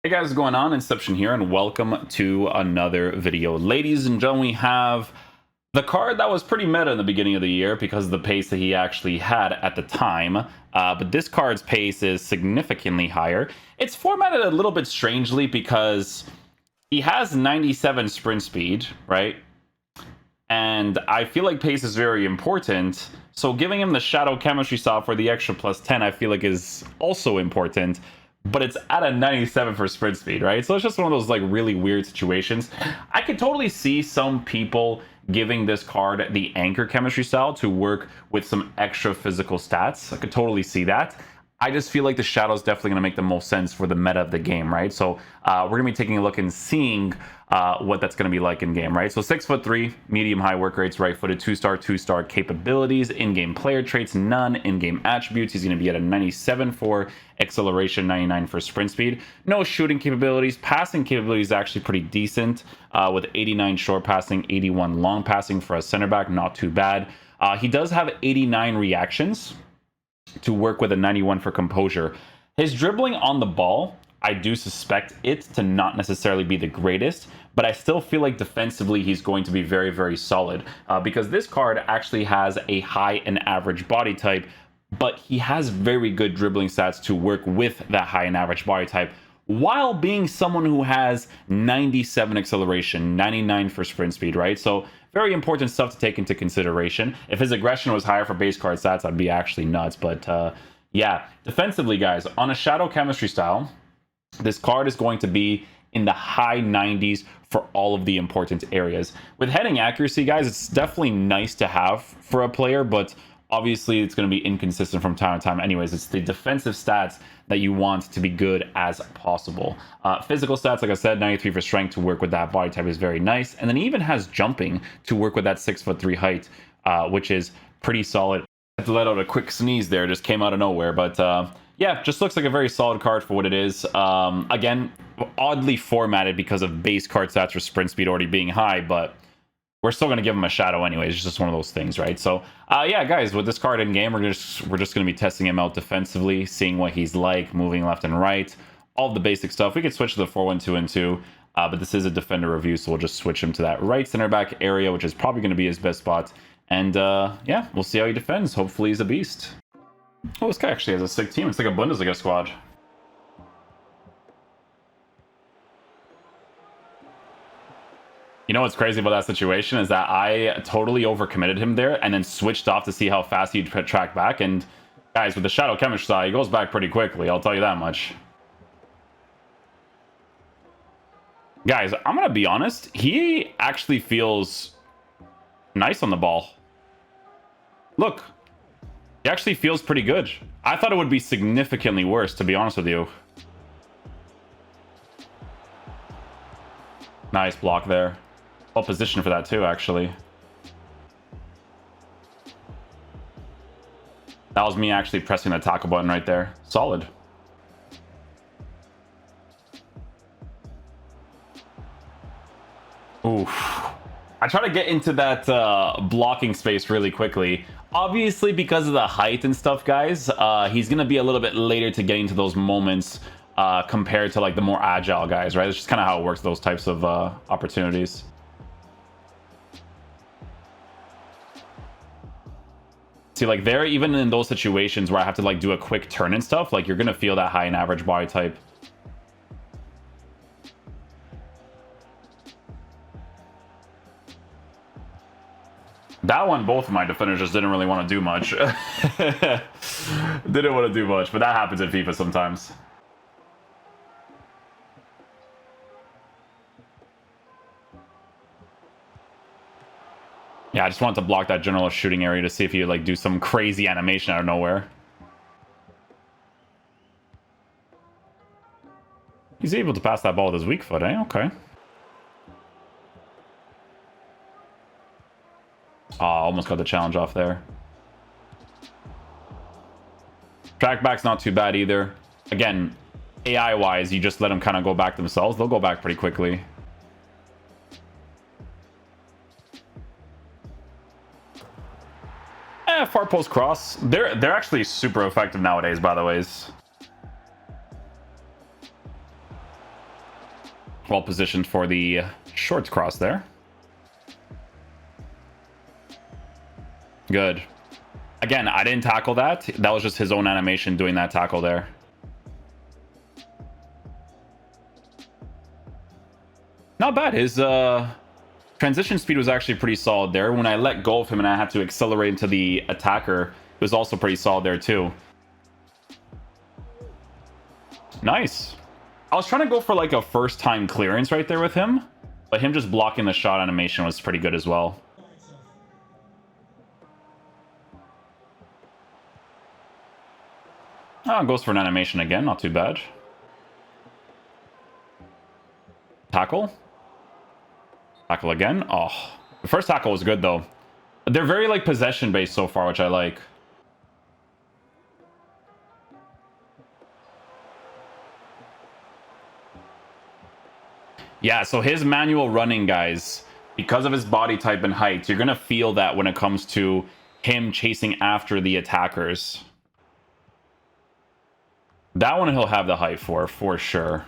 Hey guys, what's going on? Inception here, and welcome to another video. Ladies and gentlemen, we have the card that was pretty meta in the beginning of the year because of the pace that he actually had at the time. But this card's pace is significantly higher. It's formatted a little bit strangely because he has 97 sprint speed, right? And I feel like pace is very important. So giving him the shadow chemistry style for the extra plus 10, I feel like is also important. But it's at a 97 for sprint speed, right? So it's just one of those like really weird situations. I could totally see some people giving this card the anchor chemistry style to work with some extra physical stats. I could totally see that. I just feel like the shadow is definitely going to make the most sense for the meta of the game, right? So we're going to be taking a look and seeing what that's going to be like in game, right? So 6'3", medium high work rates, right-footed, 2-star capabilities, in-game player traits, none, in-game attributes. He's going to be at a 97 for acceleration, 99 for sprint speed. No shooting capabilities. Passing capabilities actually pretty decent with 89 short passing, 81 long passing for a center back. Not too bad. He does have 89 reactions to work with a 91 for composure. His dribbling on the ball, I do suspect it to not necessarily be the greatest, but I still feel like defensively he's going to be very, very solid because this card actually has a high and average body type, but he has very good dribbling stats to work with that high and average body type while being someone who has 97 acceleration, 99 for sprint speed, right? So very important stuff to take into consideration. If his aggression was higher for base card stats, I'd be actually nuts. But yeah, defensively, guys, on a shadow chemistry style, this card is going to be in the high 90s for all of the important areas. With heading accuracy, guys, it's definitely nice to have for a player, but obviously it's going to be inconsistent from time to time anyways. It's the defensive stats that you want to be good as possible. Physical stats, like I said, 93 for strength to work with that body type is very nice. And then he even has jumping to work with that 6'3" height, which is pretty solid. I had to let out a quick sneeze there, just came out of nowhere. But yeah, just looks like a very solid card for what it is. Again, oddly formatted because of base card stats for sprint speed already being high, but we're still going to give him a shadow anyways. It's just one of those things, right? So yeah, guys, with this card in game, we're just going to be testing him out defensively, seeing what he's like, moving left and right, all the basic stuff. We could switch to the 4-1-2 and 2, but this is a defender review, so we'll just switch him to that right center back area, which is probably going to be his best spot. And yeah, we'll see how he defends. Hopefully he's a beast. Oh, this guy actually has a sick team. It's like a Bundesliga squad. You know what's crazy about that situation is that I totally overcommitted him there and then switched off to see how fast he'd track back. And guys, with the shadow chemistry side, he goes back pretty quickly. I'll tell you that much. Guys, I'm going to be honest. He actually feels nice on the ball. Look, he actually feels pretty good. I thought it would be significantly worse, to be honest with you. Nice block there. Well positioned for that too, actually. That was me actually pressing the tackle button right there. Solid. Oof. I try to get into that blocking space really quickly. Obviously, because of the height and stuff, guys, he's going to be a little bit later to getting to those moments compared to like the more agile guys, right? It's just kind of how it works, those types of opportunities. See, like there, even in those situations where I have to like do a quick turn and stuff, like you're going to feel that high and average body type. That one, both of my defenders just didn't really want to do much. Didn't want to do much, but that happens in FIFA sometimes. Yeah, I just wanted to block that general shooting area to see if he would like do some crazy animation out of nowhere. He's able to pass that ball with his weak foot, eh? Okay. Almost got the challenge off there. Track back's not too bad either. Again, AI-wise, you just let them kind of go back themselves. They'll go back pretty quickly. Far post cross. They're actually super effective nowadays, by the way. Well positioned for the short cross there. Good. Again, I didn't tackle that. That was just his own animation doing that tackle there. Not bad. His transition speed was actually pretty solid there. When I let go of him and I had to accelerate into the attacker, it was also pretty solid there too. Nice. I was trying to go for like a first time clearance right there with him, but him just blocking the shot animation was pretty good as well. Oh, goes for an animation again, not too bad. Tackle. Tackle again. Oh, the first tackle was good though. They're very like possession based so far, which I like. Yeah, so his manual running, guys, because of his body type and height, you're gonna feel that when it comes to him chasing after the attackers. That one he'll have the height for sure.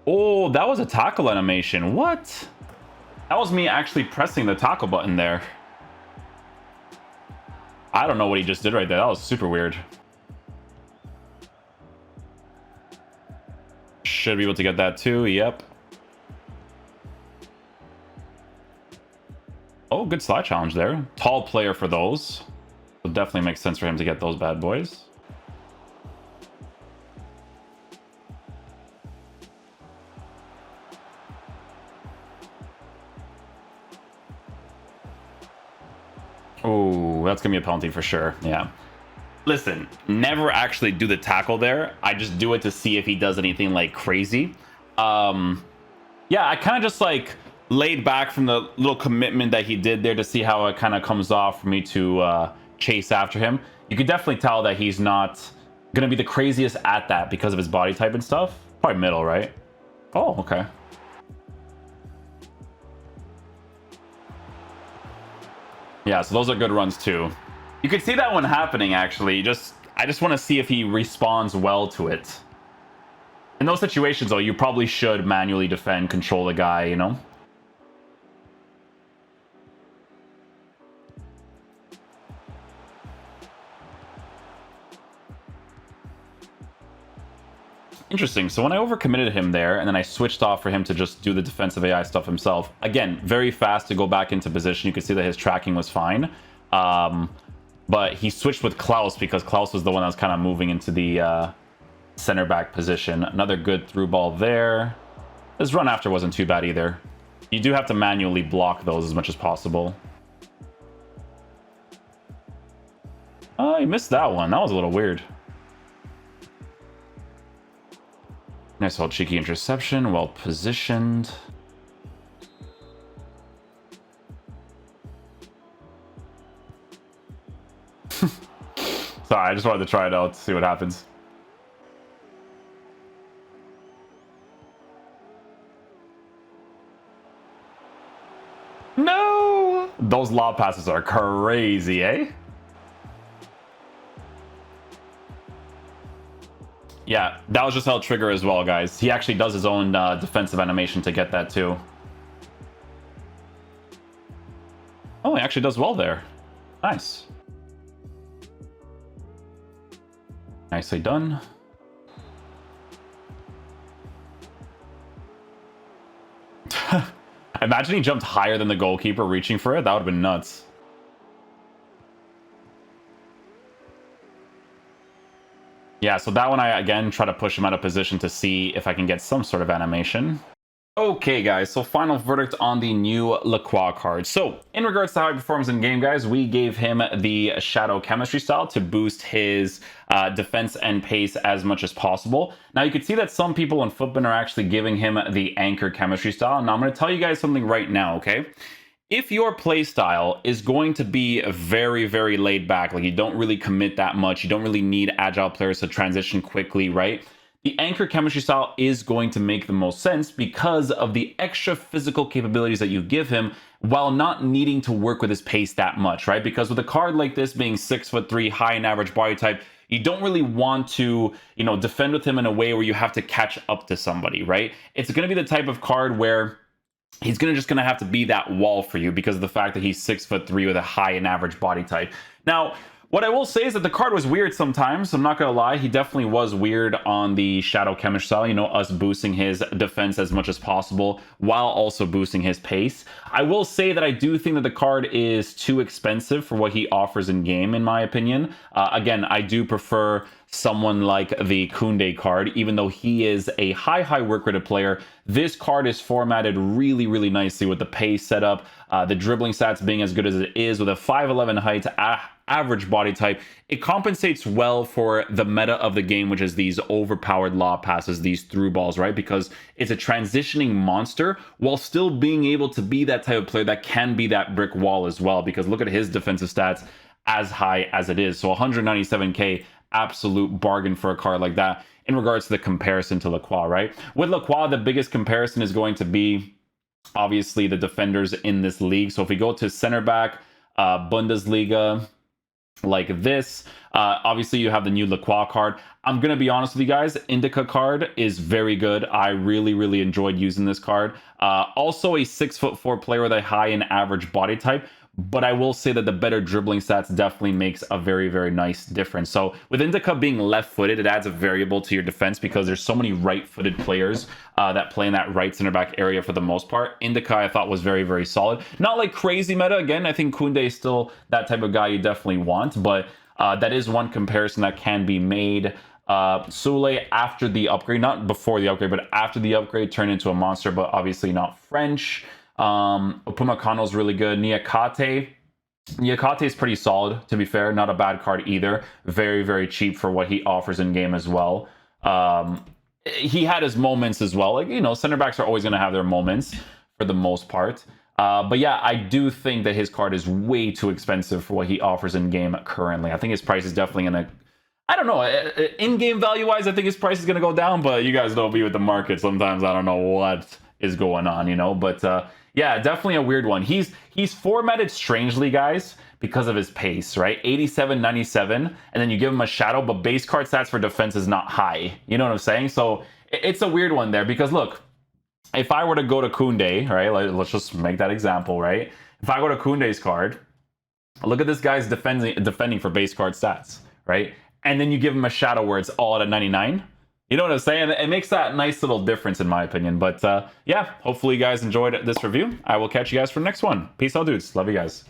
Oh, that was a tackle animation. What? That was me actually pressing the tackle button there. I don't know what he just did right there. That was super weird. Should be able to get that too. Yep. Oh, good slide challenge there. Tall player for those. So definitely makes sense for him to get those bad boys. Oh, that's gonna be a penalty for sure. Yeah. Listen, never actually do the tackle there. I just do it to see if he does anything like crazy. Yeah, I kind of just like laid back from the little commitment that he did there to see how it kind of comes off for me to chase after him. You could definitely tell that he's not gonna be the craziest at that because of his body type and stuff. Probably middle, right? Oh, okay. Yeah, so those are good runs too. You could see that one happening actually. I just want to see if he responds well to it. In those situations though, you probably should manually defend, control the guy, you know? Interesting. So when I overcommitted him there, and then I switched off for him to just do the defensive AI stuff himself, again, very fast to go back into position. You could see that his tracking was fine. But he switched with Klaus because Klaus was the one that was kind of moving into the center back position. Another good through ball there. His run after wasn't too bad either. You do have to manually block those as much as possible. Oh, he missed that one. That was a little weird. Nice little cheeky interception, well positioned. Sorry, I just wanted to try it out to see what happens. No! Those lob passes are crazy, eh? Yeah, that was just how trigger as well, guys. He actually does his own defensive animation to get that too. Oh, he actually does well there. Nice. Nicely done. Imagine he jumped higher than the goalkeeper reaching for it. That would have been nuts. Yeah, so that one I, again, try to push him out of position to see if I can get some sort of animation. Okay, guys, so final verdict on the new Lacroix card. So, in regards to how he performs in game, guys, we gave him the Shadow Chemistry style to boost his defense and pace as much as possible. Now, you can see that some people in Footbin are actually giving him the Anchor Chemistry style. Now, I'm going to tell you guys something right now, okay? If your playstyle is going to be very, very laid back, like you don't really commit that much, you don't really need agile players to transition quickly, right? The Anchor Chemistry style is going to make the most sense because of the extra physical capabilities that you give him while not needing to work with his pace that much, right? Because with a card like this being 6'3", high and average body type, you don't really want to, you know, defend with him in a way where you have to catch up to somebody, right? It's going to be the type of card where he's just going to have to be that wall for you because of the fact that he's 6'3" with a high and average body type. Now, what I will say is that the card was weird sometimes. I'm not going to lie. He definitely was weird on the Shadow Chemist style, you know, us boosting his defense as much as possible while also boosting his pace. I will say that I do think that the card is too expensive for what he offers in game, in my opinion. Again, I do prefer someone like the Koundé card, even though he is a high work rated player. This card is formatted really nicely with the pace setup, the dribbling stats being as good as it is with a 5'11" height, average body type. It compensates well for the meta of the game, which is these overpowered lob passes, these through balls, right? Because it's a transitioning monster while still being able to be that type of player that can be that brick wall as well, because look at his defensive stats as high as it is. So 197k, absolute bargain for a card like that in regards to the comparison to Lacroix, right? With Lacroix, the biggest comparison is going to be obviously the defenders in this league. So if we go to center back, Bundesliga, like this, obviously you have the new Lacroix card. I'm gonna be honest with you guys, Indica card is very good. I really enjoyed using this card. Also a 6'4" player with a high and average body type, but I will say that the better dribbling stats definitely makes a very nice difference. So with Indica being left-footed, it adds a variable to your defense because there's so many right-footed players that play in that right center back area for the most part. Indica I thought was very solid. Not like crazy meta. Again, I think Koundé is still that type of guy you definitely want, but that is one comparison that can be made. Soule after the upgrade, not before the upgrade, but after the upgrade, turned into a monster, but obviously not French. Upamecano's really good. Niakate is pretty solid, to be fair. Not a bad card either. Very cheap for what he offers in game as well. He had his moments as well. Like, you know, center backs are always going to have their moments for the most part. But yeah, I do think that his card is way too expensive for what he offers in game currently. I think his price is definitely going to, I don't know, in-game value-wise, I think his price is going to go down, but you guys know me with the market. Sometimes I don't know what is going on, you know, but yeah, definitely a weird one. He's formatted strangely, guys, because of his pace, right? 87, 97, and then you give him a shadow, but base card stats for defense is not high. You know what I'm saying? So it's a weird one there because look, if I were to go to Koundé, right, let's just make that example, right? If I go to Koundé's card, look at this guy's defending for base card stats, right? And then you give him a shadow where it's all at 99. You know what I'm saying? It makes that nice little difference in my opinion. But yeah, hopefully you guys enjoyed this review. I will catch you guys for the next one. Peace out, dudes. Love you guys.